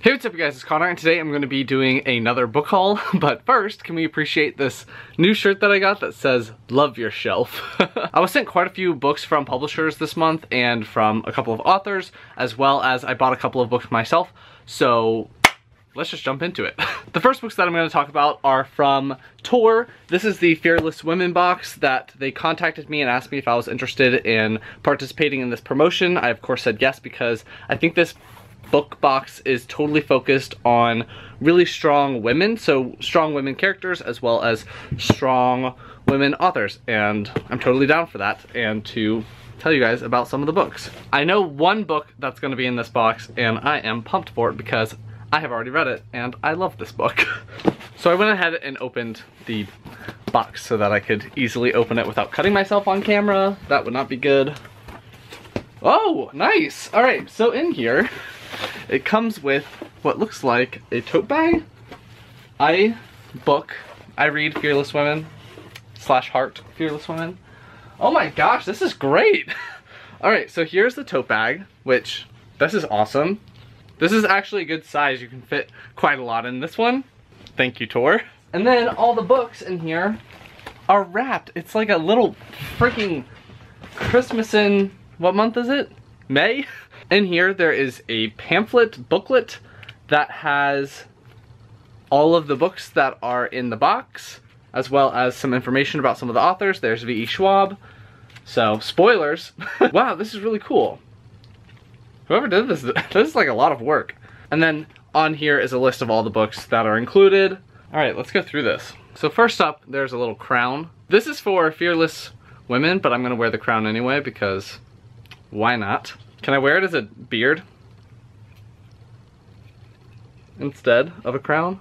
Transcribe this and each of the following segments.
Hey, what's up you guys, it's Connor, and today I'm going to be doing another book haul, but first, can we appreciate this new shirt that I got that says, "Love Your Shelf." I was sent quite a few books from publishers this month, and from a couple of authors, as well as I bought a couple of books myself, so let's just jump into it. The first books that I'm going to talk about are from Tor. This is the Fearless Women box that they contacted me and asked me if I was interested in participating in this promotion. I of course said yes, because I think this book box is totally focused on really strong women, so strong women characters as well as strong women authors, and I'm totally down for that and to tell you guys about some of the books. I know one book that's going to be in this box and I am pumped for it because I have already read it and I love this book. So I went ahead and opened the box so that I could easily open it without cutting myself on camera. That would not be good. Oh, nice! Alright, so in here it comes with what looks like a tote bag. I read Fearless Women / heart Fearless Women. Oh my gosh, this is great! Alright, so here's the tote bag, which, this is awesome. This is actually a good size. You can fit quite a lot in this one. Thank you, Tor. And then all the books in here are wrapped. It's like a little freaking Christmas in, what month is it? May? In here there is a pamphlet booklet that has all of the books that are in the box, as well as some information about some of the authors. There's V.E. Schwab. So, spoilers. Wow, this is really cool. Whoever did this is like a lot of work. And then on here is a list of all the books that are included. Alright, let's go through this. So first up, there's a little crown. This is for Fearless Women, but I'm gonna wear the crown anyway because why not? Can I wear it as a beard instead of a crown?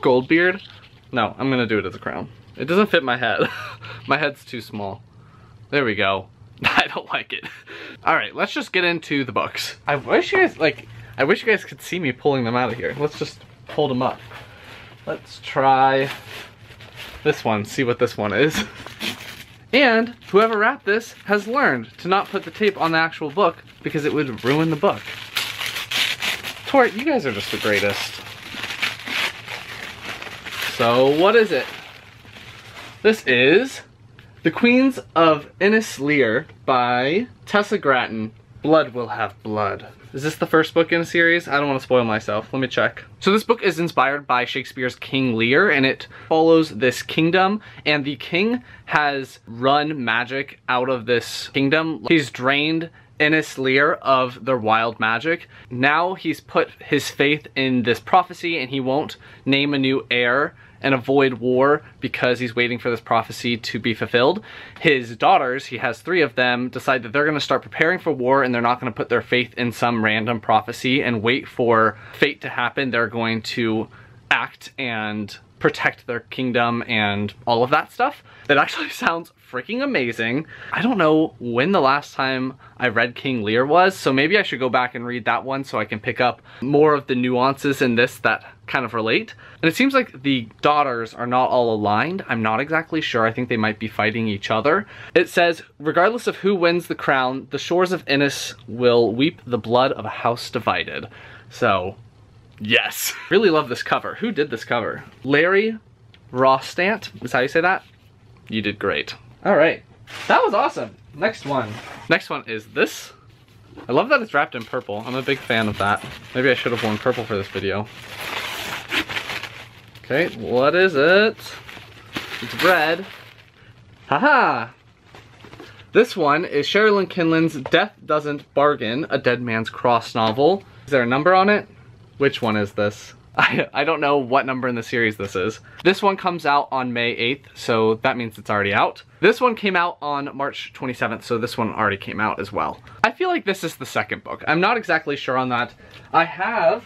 Gold beard? No, I'm gonna do it as a crown. It doesn't fit my head. My head's too small. There we go. I don't like it. Alright, let's just get into the books. I wish you guys could see me pulling them out of here. Let's just hold them up. Let's try this one, see what this one is. And whoever wrapped this has learned to not put the tape on the actual book because it would ruin the book. Tor, you guys are just the greatest. So what is it? This is The Queens of Innis Lear by Tessa Gratton. Blood Will Have Blood. Is this the first book in a series? I don't want to spoil myself. Let me check. So this book is inspired by Shakespeare's King Lear, and it follows this kingdom, and the king has run magic out of this kingdom. He's drained Innis Lear of their wild magic. Now he's put his faith in this prophecy, and he won't name a new heir and avoid war because he's waiting for this prophecy to be fulfilled. His daughters, he has 3 of them, decide that they're gonna start preparing for war and they're not gonna put their faith in some random prophecy and wait for fate to happen. They're going to act and protect their kingdom and all of that stuff. That actually sounds freaking amazing. I don't know when the last time I read King Lear was, so maybe I should go back and read that one so I can pick up more of the nuances in this that kind of relate. And it seems like the daughters are not all aligned. I'm not exactly sure. I think they might be fighting each other. It says, regardless of who wins the crown, the shores of Ennis will weep the blood of a house divided. So, yes. Really love this cover. Who did this cover? Larry Rostant, is how you say that? You did great. All right, that was awesome. Next one. Next one is this. I love that it's wrapped in purple. I'm a big fan of that. Maybe I should have worn purple for this video. Okay, what is it? It's red. Haha! This one is Sherrilyn Kinlan's Death Doesn't Bargain, a Deadman's Cross novel. Is there a number on it? Which one is this? I don't know what number in the series this is. This one comes out on May 8th, so that means it's already out. This one came out on March 27th, so this one already came out as well. I feel like this is the second book. I'm not exactly sure on that. I have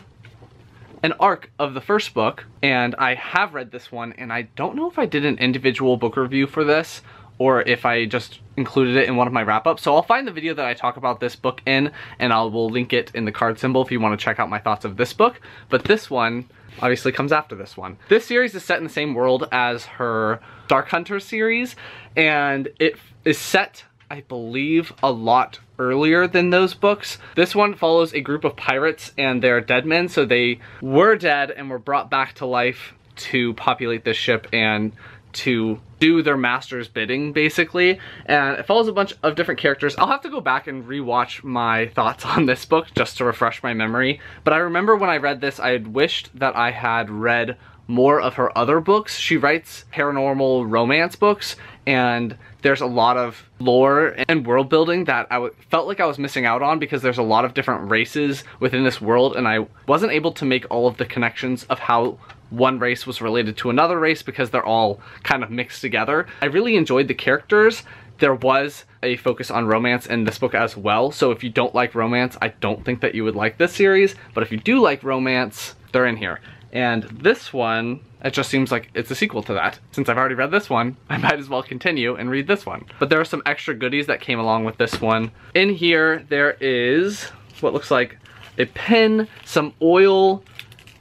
an arc of the first book, and I have read this one, and I don't know if I did an individual book review for this, or if I just included it in one of my wrap-ups. So I'll find the video that I talk about this book in, and I will link it in the card symbol if you want to check out my thoughts of this book. But this one obviously comes after this one. This series is set in the same world as her Dark Hunter series, and it is set, I believe, a lot earlier than those books. This one follows a group of pirates and they're deadmen, so they were dead and were brought back to life to populate this ship and to do their master's bidding, basically. And it follows a bunch of different characters. I'll have to go back and rewatch my thoughts on this book just to refresh my memory. But I remember when I read this, I had wished that I had read more of her other books. She writes paranormal romance books, and there's a lot of lore and world building that I felt like I was missing out on, because there's a lot of different races within this world, and I wasn't able to make all of the connections of how one race was related to another race because they're all kind of mixed together. I really enjoyed the characters. There was a focus on romance in this book as well, so if you don't like romance, I don't think that you would like this series, but if you do like romance, they're in here. And this one, it just seems like it's a sequel to that. Since I've already read this one, I might as well continue and read this one. But there are some extra goodies that came along with this one. In here, there is what looks like a pen, some oil,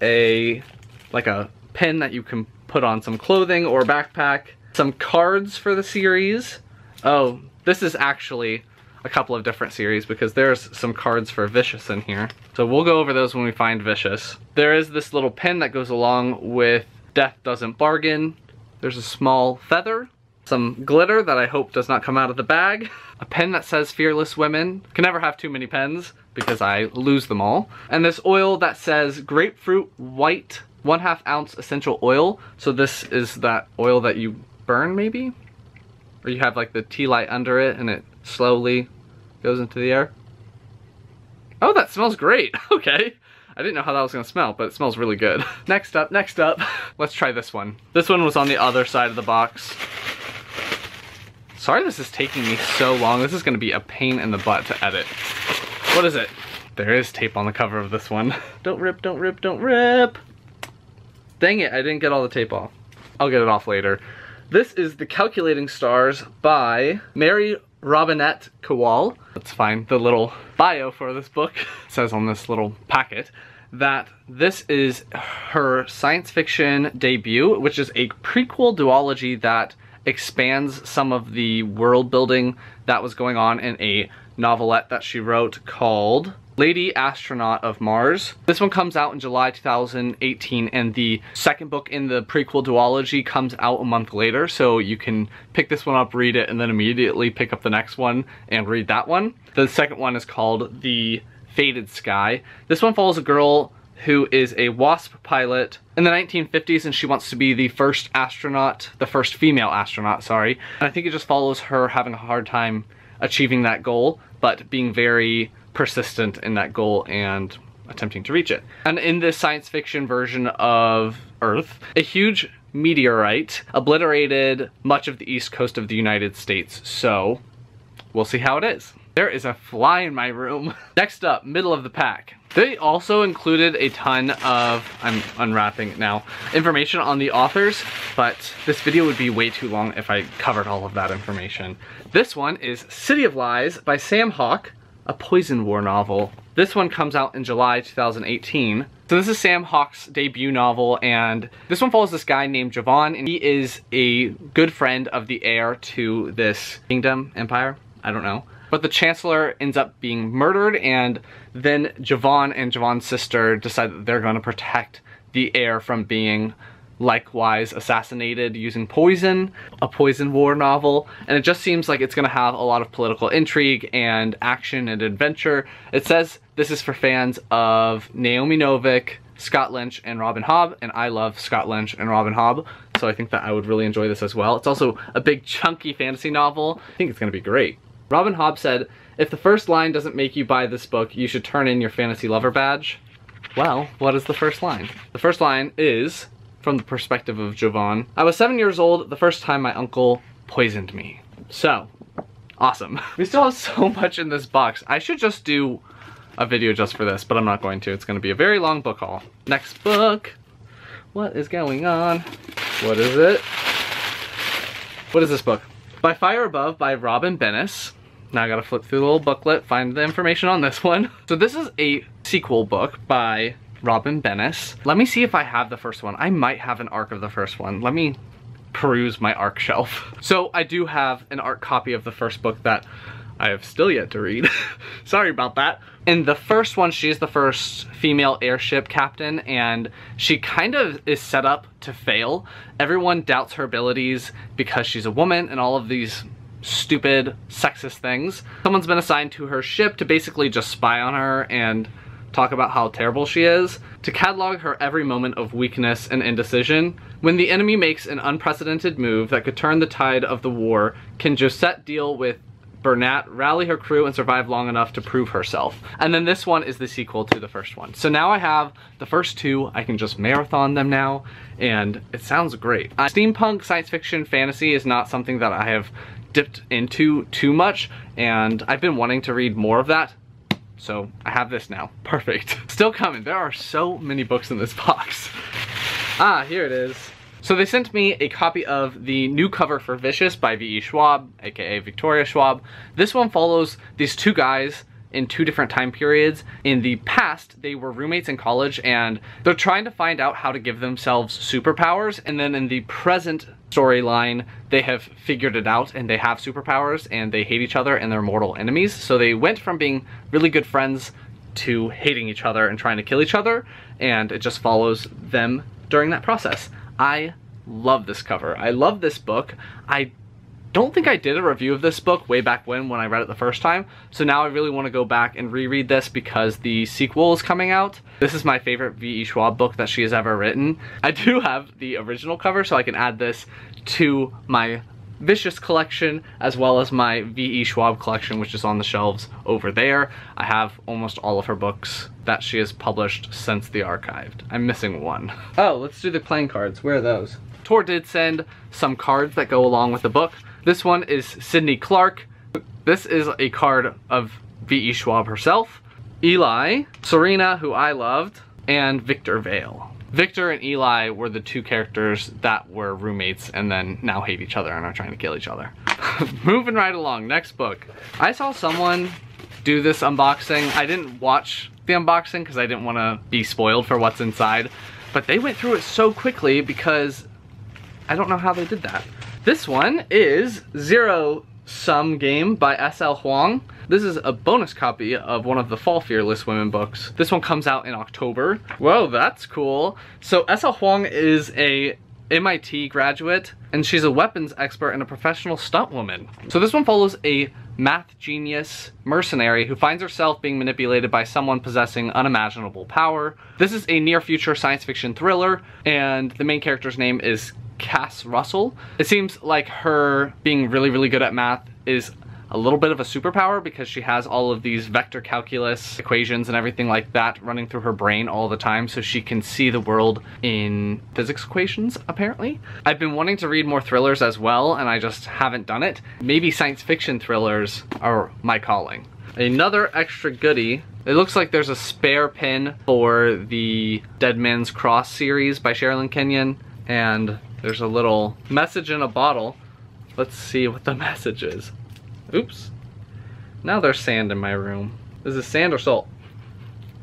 like a pen that you can put on some clothing or backpack, some cards for the series. Oh, this is actually a couple of different series because there's some cards for Vicious in here. So we'll go over those when we find Vicious. There is this little pin that goes along with Death Doesn't Bargain. There's a small feather, some glitter that I hope does not come out of the bag, a pen that says Fearless Women. Can never have too many pens because I lose them all. And this oil that says Grapefruit White 1/2 ounce essential oil. So this is that oil that you burn, maybe? Or you have like the tea light under it and it slowly goes into the air. Oh, that smells great. Okay. I didn't know how that was gonna smell, but it smells really good. Next up, let's try this one. This one was on the other side of the box. Sorry this is taking me so long. This is gonna be a pain in the butt to edit. What is it? There is tape on the cover of this one. Don't rip, don't rip, don't rip. Dang it, I didn't get all the tape off. I'll get it off later. This is The Calculating Stars by Mary Robinette Kowal. Let's find the little bio for this book. It says on this little packet that this is her science fiction debut, which is a prequel duology that expands some of the world building that was going on in a novelette that she wrote called Lady Astronaut of Mars. This one comes out in July 2018, and the second book in the prequel duology comes out a month later, so you can pick this one up, read it, and then immediately pick up the next one and read that one. The second one is called The Faded Sky. This one follows a girl who is a WASP pilot in the 1950s, and she wants to be the first astronaut, the first female astronaut, sorry. And I think it just follows her having a hard time achieving that goal, but being very persistent in that goal and attempting to reach it. And in this science fiction version of Earth, a huge meteorite obliterated much of the east coast of the United States, so we'll see how it is. There is a fly in my room. Next up, middle of the pack. They also included a ton of, I'm unwrapping it now, information on the authors, but this video would be way too long if I covered all of that information. This one is City of Lies by Sam Hawke, a Poison War novel. This one comes out in July 2018. So this is Sam Hawke's debut novel, and this one follows this guy named Javon, and he is a good friend of the heir to this kingdom, empire, I don't know. But the Chancellor ends up being murdered, and then Javon and Javon's sister decide that they're gonna protect the heir from being likewise assassinated using poison, a Poison War novel, and it just seems like it's gonna have a lot of political intrigue and action and adventure. It says this is for fans of Naomi Novik, Scott Lynch, and Robin Hobb, and I love Scott Lynch and Robin Hobb, so I think that I would really enjoy this as well. It's also a big chunky fantasy novel. I think it's gonna be great. Robin Hobb said, "If the first line doesn't make you buy this book, you should turn in your fantasy lover badge." Well, what is the first line? The first line is, from the perspective of Javon, "I was 7 years old the first time my uncle poisoned me." So, awesome. We still have so much in this box. I should just do a video just for this, but I'm not going to. It's going to be a very long book haul. Next book. What is going on? What is it? What is this book? By Fire Above by Robin Bennis. Now I gotta flip through the little booklet, find the information on this one. So this is a sequel book by Robin Bennis. Let me see if I have the first one. I might have an ARC of the first one. Let me peruse my ARC shelf. So I do have an ARC copy of the first book that I have still yet to read. Sorry about that. In the first one, she's the first female airship captain, and she kind of is set up to fail. Everyone doubts her abilities because she's a woman and all of these stupid sexist things. Someone's been assigned to her ship to basically just spy on her and talk about how terrible she is, to catalog her every moment of weakness and indecision. When the enemy makes an unprecedented move that could turn the tide of the war, can Josette deal with Bernat, rally her crew, and survive long enough to prove herself? And then this one is the sequel to the first one. So now I have the first two. I can just marathon them now, and it sounds great. Steampunk science fiction fantasy is not something that I have dipped into too much, and I've been wanting to read more of that. So I have this now. Perfect. Still coming. There are so many books in this box. Ah, here it is. So they sent me a copy of the new cover for Vicious by V.E. Schwab, aka Victoria Schwab. This one follows these two guys in two different time periods. In the past, they were roommates in college, and they're trying to find out how to give themselves superpowers. And then in the present storyline, they have figured it out and they have superpowers and they hate each other and they're mortal enemies. So they went from being really good friends to hating each other and trying to kill each other, and it just follows them during that process. I love this cover. I love this book. I don't think I did a review of this book way back when I read it the first time, so now I really want to go back and reread this because the sequel is coming out. This is my favorite V.E. Schwab book that she has ever written. I do have the original cover, so I can add this to my Vicious collection as well as my V.E. Schwab collection, which is on the shelves over there. I have almost all of her books that she has published since the archived. I'm missing one. Oh, let's do the playing cards. Where are those? Tor did send some cards that go along with the book. This one is Sydney Clark. This is a card of V.E. Schwab herself, Eli, Serena, who I loved, and Victor Vale. Victor and Eli were the two characters that were roommates and then now hate each other and are trying to kill each other. Moving right along, next book. I saw someone do this unboxing. I didn't watch the unboxing because I didn't want to be spoiled for what's inside, but they went through it so quickly because I don't know how they did that. This one is Zero Sum Game by S.L. Huang. This is a bonus copy of one of the Fall Fearless Women books. This one comes out in October. Whoa, that's cool. So S.L. Huang is a MIT graduate, and she's a weapons expert and a professional stunt woman. So this one follows a math genius mercenary who finds herself being manipulated by someone possessing unimaginable power. This is a near future science fiction thriller, and the main character's name is Cass Russell. It seems like her being really, really good at math is a little bit of a superpower because she has all of these vector calculus equations and everything like that running through her brain all the time, so she can see the world in physics equations, apparently. I've been wanting to read more thrillers as well, and I just haven't done it. Maybe science fiction thrillers are my calling. Another extra goodie. It looks like there's a spare pin for the Deadman's Cross series by Sherrilyn Kenyon, and there's a little message in a bottle. Let's see what the message is. Oops. Now there's sand in my room. Is this sand or salt?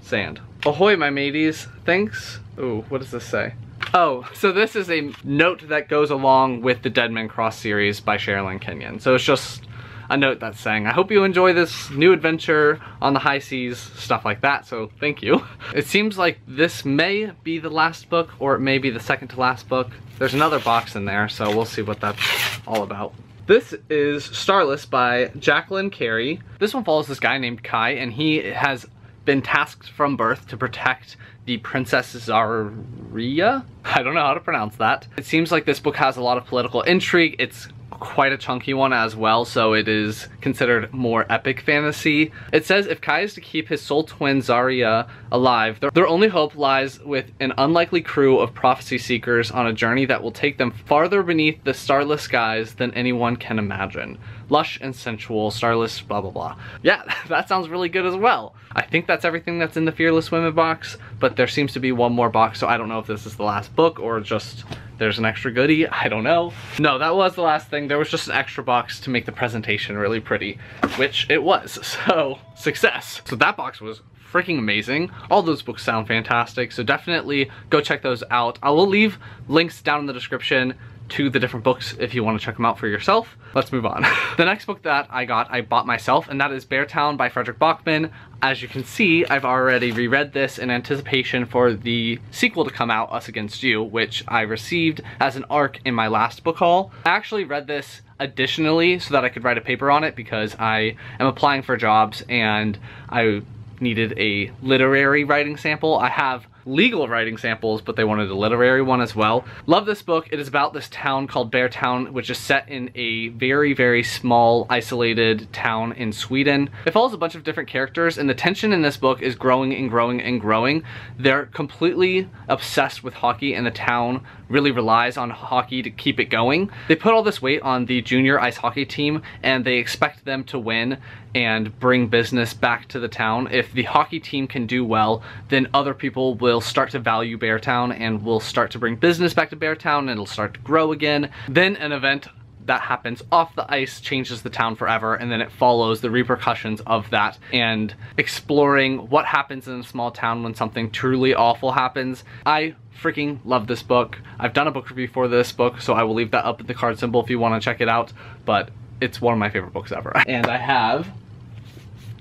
Sand. Ahoy, my mateys. Thanks. Ooh, what does this say? Oh, so this is a note that goes along with the Deadman Cross series by Sherrilyn Kenyon. So it's just a note that's saying, I hope you enjoy this new adventure on the high seas, stuff like that, so thank you. It seems like this may be the last book, or it may be the second to last book. There's another box in there, so we'll see what that's all about. This is Starless by Jacqueline Carey. This one follows this guy named Kai, and he has been tasked from birth to protect the Princess Zaria? I don't know how to pronounce that. It seems like this book has a lot of political intrigue. It's quite a chunky one as well, so it is considered more epic fantasy. It says if Kai is to keep his soul twin Zaria alive, their only hope lies with an unlikely crew of prophecy seekers on a journey that will take them farther beneath the starless skies than anyone can imagine. Lush and sensual, starless, blah blah blah. Yeah, that sounds really good as well. I think that's everything that's in the Fearless Women box, but there seems to be one more box, so I don't know if this is the last book or just there's an extra goodie. I don't know. No, that was the last thing. There was just an extra box to make the presentation really pretty, which it was, so success. So that box was freaking amazing. All those books sound fantastic, so definitely go check those out. I will leave links down in the description to the different books if you want to check them out for yourself. Let's move on. The next book that I bought myself, and that is Beartown by Frederick Bachman. As you can see, I've already reread this in anticipation for the sequel to come out, Us Against You, which I received as an ARC in my last book haul. I actually read this additionally so that I could write a paper on it because I am applying for jobs and I needed a literary writing sample. I have legal writing samples, but they wanted a literary one as well. Love this book. It is about this town called Beartown, which is set in a very, very small, isolated town in Sweden. It follows a bunch of different characters, and the tension in this book is growing and growing and growing. They're completely obsessed with hockey, and the town really relies on hockey to keep it going. They put all this weight on the junior ice hockey team, and they expect them to win and bring business back to the town. If the hockey team can do well, then other people will start to value Beartown and will start to bring business back to Beartown, and it'll start to grow again. Then an event that happens off the ice changes the town forever, and then it follows the repercussions of that and exploring what happens in a small town when something truly awful happens. I freaking love this book. I've done a book review for this book, so I will leave that up in the card symbol if you want to check it out, but it's one of my favorite books ever. And I have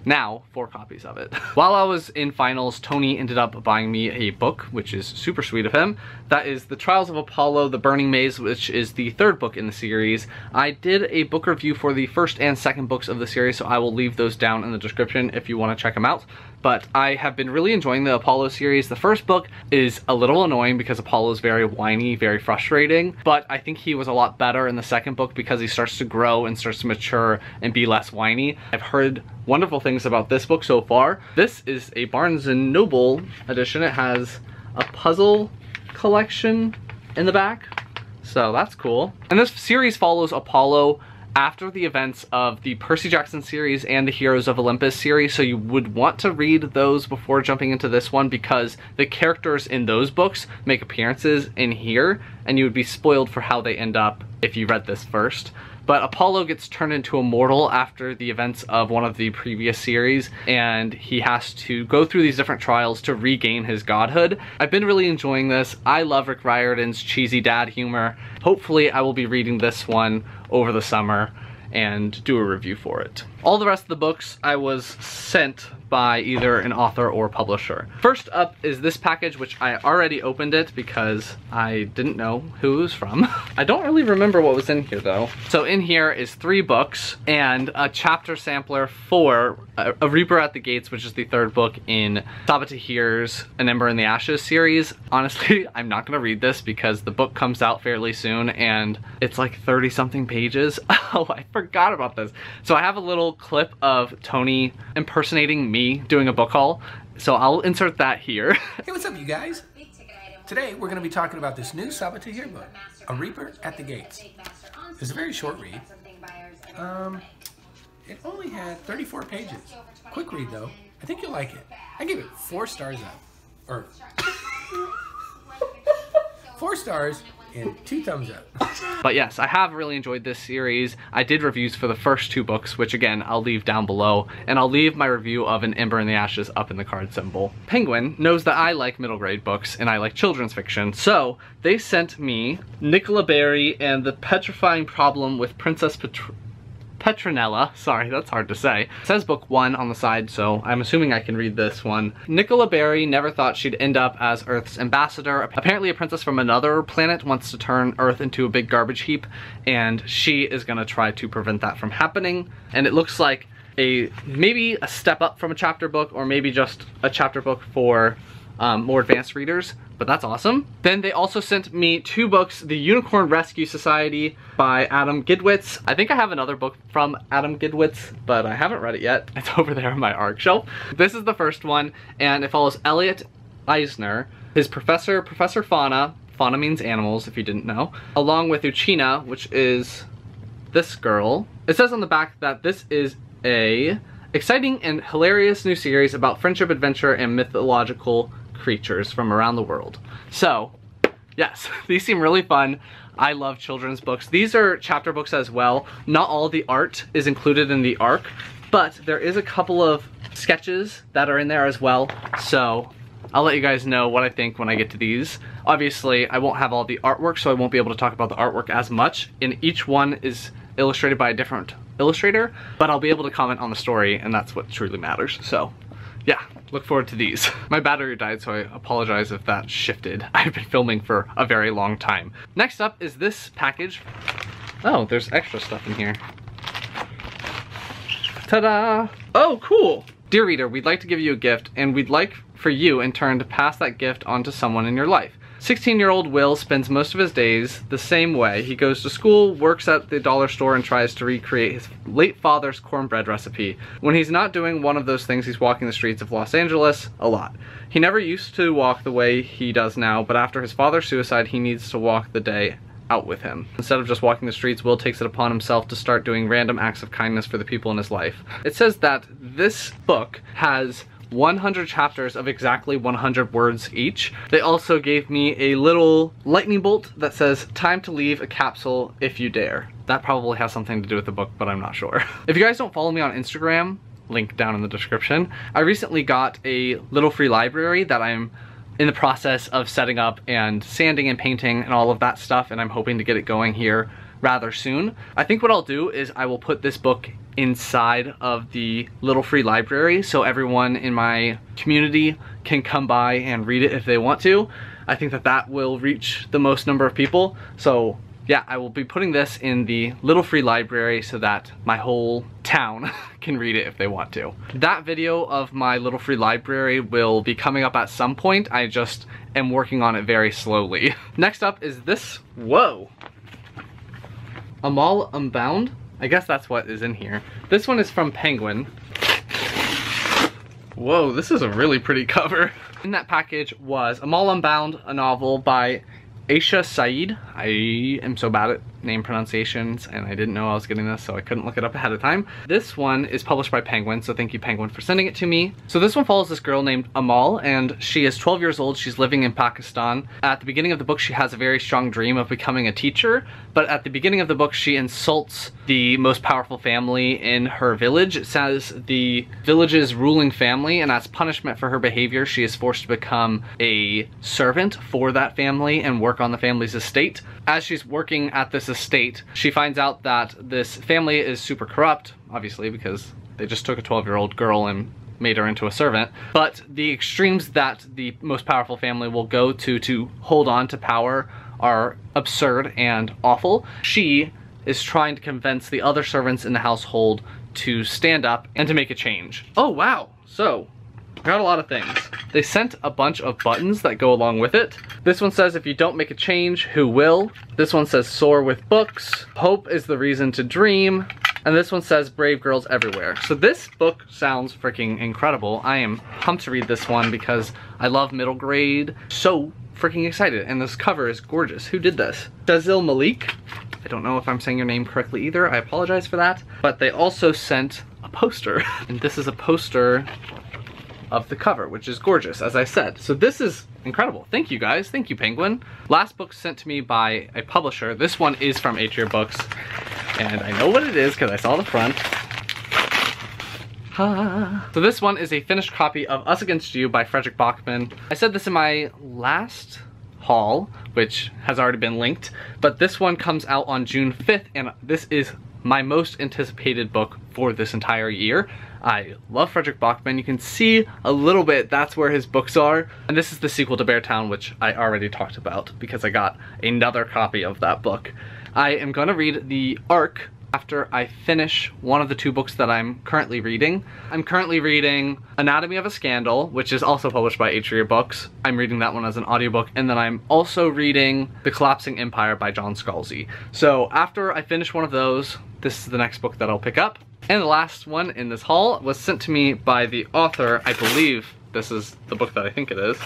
now 4 copies of it. While I was in finals, Tony ended up buying me a book, which is super sweet of him. That is The Trials of Apollo, The Burning Maze, which is the 3rd book in the series. I did a book review for the 1st and 2nd books of the series, so I will leave those down in the description if you want to check them out. But I have been really enjoying the Apollo series. The 1st book is a little annoying because Apollo is very whiny, very frustrating, but I think he was a lot better in the 2nd book because he starts to grow and starts to mature and be less whiny. I've heard wonderful things about this book so far. This is a Barnes & Noble edition. It has a puzzle collection in the back, so that's cool. And this series follows Apollo after the events of the Percy Jackson series and the Heroes of Olympus series, so you would want to read those before jumping into this one because the characters in those books make appearances in here, and you would be spoiled for how they end up if you read this first. But Apollo gets turned into a mortal after the events of one of the previous series, and he has to go through these different trials to regain his godhood. I've been really enjoying this. I love Rick Riordan's cheesy dad humor. Hopefully I will be reading this one over the summer and do a review for it. All the rest of the books I was sent by either an author or publisher. First up is this package, which I already opened it because I didn't know who it was from. I don't really remember what was in here though. So in here is 3 books and a chapter sampler for A Reaper at the Gates, which is the 3rd book in Sabaa Tahir's An Ember in the Ashes series. Honestly, I'm not gonna read this because the book comes out fairly soon and it's like 30 something pages. Oh, I forgot about this. So I have a little clip of Tony impersonating me doing a book haul, so I'll insert that here. Hey, what's up you guys? Today we're going to be talking about this new Sabaa Tahir book, A Reaper at the Gates. It's a very short read. It only had 34 pages. Quick read though. I think you'll like it. I give it 4 stars up. Or 4 stars and 2 thumbs up. But yes, I have really enjoyed this series. I did reviews for the first 2 books, which again, I'll leave down below, and I'll leave my review of An Ember in the Ashes up in the card symbol. Penguin knows that I like middle grade books and I like children's fiction, so they sent me Nicola Berry and the Petrifying Problem with Princess Petronella. Sorry, that's hard to say. It says book 1 on the side, so I'm assuming I can read this one. Nicola Berry never thought she'd end up as Earth's ambassador. Apparently a princess from another planet wants to turn Earth into a big garbage heap, and she is gonna try to prevent that from happening. And it looks like maybe a step up from a chapter book, or maybe just a chapter book for more advanced readers, but that's awesome. Then they also sent me 2 books, The Unicorn Rescue Society by Adam Gidwitz. I think I have another book from Adam Gidwitz, but I haven't read it yet. It's over there on my ARC shelf. This is the first one, and it follows Elliot Eisner, his Professor Fauna. Fauna means animals, if you didn't know. Along with Uchina, which is this girl. It says on the back that this is a exciting and hilarious new series about friendship, adventure, and mythological creatures from around the world. So, yes, these seem really fun. I love children's books. These are chapter books as well. Not all the art is included in the ARC, but there is a couple of sketches that are in there as well. So, I'll let you guys know what I think when I get to these. Obviously, I won't have all the artwork, so I won't be able to talk about the artwork as much, and each one is illustrated by a different illustrator, but I'll be able to comment on the story, and that's what truly matters. So yeah, look forward to these. My battery died, so I apologize if that shifted. I've been filming for a very long time. Next up is this package. Oh, there's extra stuff in here. Ta-da! Oh, cool! Dear reader, we'd like to give you a gift, and we'd like for you in turn to pass that gift on to someone in your life. 16-year-old Will spends most of his days the same way. He goes to school, works at the dollar store, and tries to recreate his late father's cornbread recipe. When he's not doing one of those things, he's walking the streets of Los Angeles a lot. He never used to walk the way he does now, but after his father's suicide, he needs to walk the day out with him. Instead of just walking the streets, Will takes it upon himself to start doing random acts of kindness for the people in his life. It says that this book has 100 chapters of exactly 100 words each. They also gave me a little lightning bolt that says, "Time to leave a capsule if you dare." That probably has something to do with the book, but I'm not sure. If you guys don't follow me on Instagram, link down in the description, I recently got a little free library that I'm in the process of setting up and sanding and painting and all of that stuff, and I'm hoping to get it going here rather soon. I think what I'll do is I will put this book inside of the little free library so everyone in my community can come by and read it if they want to. I think that that will reach the most number of people. So yeah, I will be putting this in the little free library so that my whole town can read it if they want to. That video of my little free library will be coming up at some point. I just am working on it very slowly. Next up is this, whoa! All Unbound? I guess that's what is in here. This one is from Penguin. Whoa, this is a really pretty cover. In that package was All Unbound, a novel by Aisha Saeed. I am so bad at name pronunciations and I didn't know I was getting this, so I couldn't look it up ahead of time. This one is published by Penguin, so thank you Penguin for sending it to me. So this one follows this girl named Amal, and she is 12 years old. She's living in Pakistan. At the beginning of the book, she has a very strong dream of becoming a teacher, but at the beginning of the book, she insults the most powerful family in her village. It says the village's ruling family, and as punishment for her behavior, she is forced to become a servant for that family and work on the family's estate. As she's working at this estate, she finds out that this family is super corrupt, obviously, because they just took a 12-year-old girl and made her into a servant. But the extremes that the most powerful family will go to hold on to power are absurd and awful. She is trying to convince the other servants in the household to stand up and to make a change. Oh wow, so got a lot of things. They sent a bunch of buttons that go along with it. This one says, if you don't make a change, who will? This one says, soar with books. Hope is the reason to dream. And this one says, brave girls everywhere. So this book sounds freaking incredible. I am pumped to read this one because I love middle grade. So freaking excited. And this cover is gorgeous. Who did this? Shazil Malik. I don't know if I'm saying your name correctly either. I apologize for that. But they also sent a poster. And this is a poster of the cover, which is gorgeous, as I said. So this is incredible. Thank you guys. Thank you, Penguin. Last book sent to me by a publisher. This one is from Atria Books, and I know what it is because I saw the front. So this one is a finished copy of Us Against You by Frederick Bachman. I said this in my last haul, which has already been linked, but this one comes out on June 5th, and this is my most anticipated book for this entire year. I love Frederick Bachman. You can see a little bit, that's where his books are. And this is the sequel to Beartown, which I already talked about because I got another copy of that book. I am gonna read the arc after I finish one of the two books that I'm currently reading. I'm currently reading Anatomy of a Scandal, which is also published by Atria Books. I'm reading that one as an audiobook, and then I'm also reading The Collapsing Empire by John Scalzi. So after I finish one of those, this is the next book that I'll pick up. And the last one in this haul was sent to me by the author. I believe this is the book that I think it is.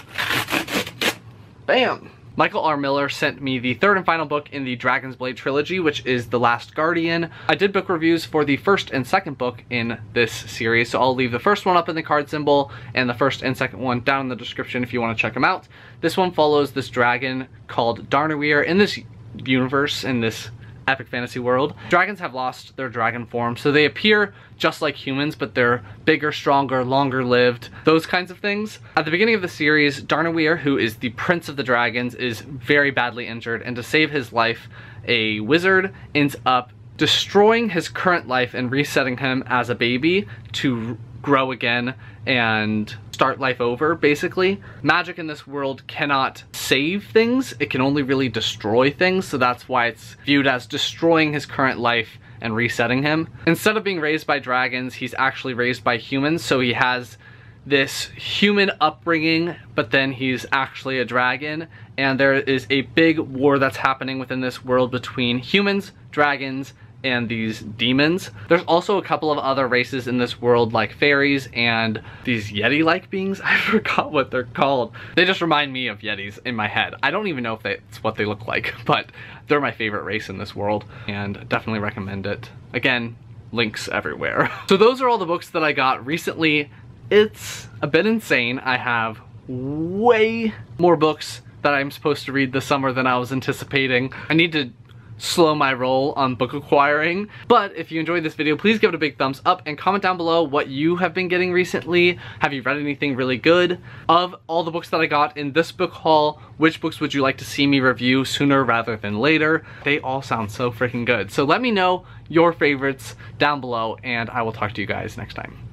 Bam! Michael R. Miller sent me the third and final book in the Dragon's Blade trilogy, which is The Last Guardian. I did book reviews for the first and second book in this series, so I'll leave the first one up in the card symbol and the first and second one down in the description if you want to check them out. This one follows this dragon called Darnawir in this universe, in this epic fantasy world. Dragons have lost their dragon form, so they appear just like humans, but they're bigger, stronger, longer lived, those kinds of things. At the beginning of the series, Darnawir, who is the prince of the dragons, is very badly injured, and to save his life, a wizard ends up destroying his current life and resetting him as a baby to grow again and start life over, basically. Magic in this world cannot save things, it can only really destroy things, so that's why it's viewed as destroying his current life and resetting him. Instead of being raised by dragons, he's actually raised by humans, so he has this human upbringing, but then he's actually a dragon, and there is a big war that's happening within this world between humans, dragons, and these demons. There's also a couple of other races in this world, like fairies and these yeti-like beings. I forgot what they're called. They just remind me of yetis in my head. I don't even know if that's what they look like, but they're my favorite race in this world, and definitely recommend it. Again, links everywhere. So those are all the books that I got recently. It's a bit insane. I have way more books that I'm supposed to read this summer than I was anticipating. I need to slow my roll on book acquiring. But if you enjoyed this video, please give it a big thumbs up and comment down below what you have been getting recently. Have you read anything really good? Of all the books that I got in this book haul, which books would you like to see me review sooner rather than later? They all sound so freaking good. So let me know your favorites down below, and I will talk to you guys next time.